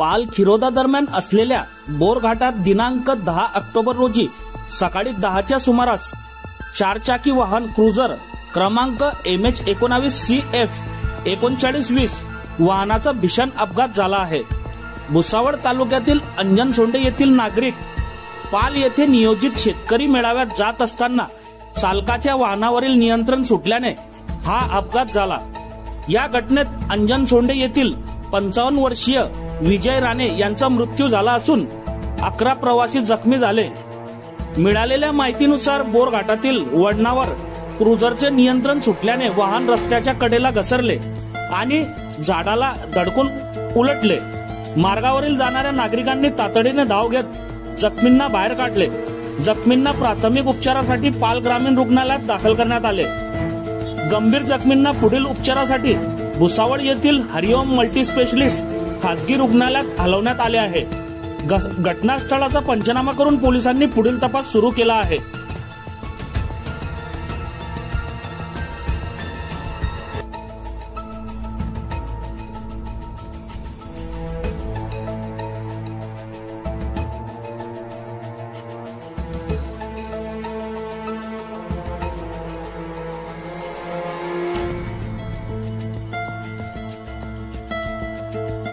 पाल खिरोदा दरम्यान असलेल्या बोरघाटात दिनांक 10 ऑक्टोबर रोजी सकाळी 10च्या सुमारास चारचाकी वाहन क्रुझर क्रमांक MH19CF 3920 वाहनाचा भीषण अपघात झाला आहे। भुसावळ तालुक्यातील अंजनसोंडे येथील नागरिक पाल येथे नियोजित शेतकरी मेळाव्यात जात असताना चालकाच्या वाहनावरील नियंत्रण सुटल्याने हा अपघात झाला। या घटनेत अंजनसोंडे येथील 55 वर्षीय विजय राणे यांचा मृत्यू झाला असून 11 प्रवासी जखमी झाले। मिळालेल्या माहितीनुसार बोरघाटातील वळणावर क्रुझरचे नियंत्रण सुटल्याने वाहन रस्त्याच्या कडेला घसरले आणि झाडाला धडकून उलटले। मार्गावरील जाणाऱ्या नागरिकांनी तातडीने धाव घेत जखमींना बाहेर काढले। जखमींना प्राथमिक उपचारासाठी पाल ग्रामीण रुग्णालयात दाखल करण्यात आले। गंभीर जखमींना पुढील उपचारासाठी भुसावळ येथील हरिओम मल्टी स्पेशलिस्ट खासगी रुग्णालयात हलवण्यात आले आहे। घटनास्थळाचा पंचनामा करून पोलिसांनी पुढील तपास सुरू केला आहे।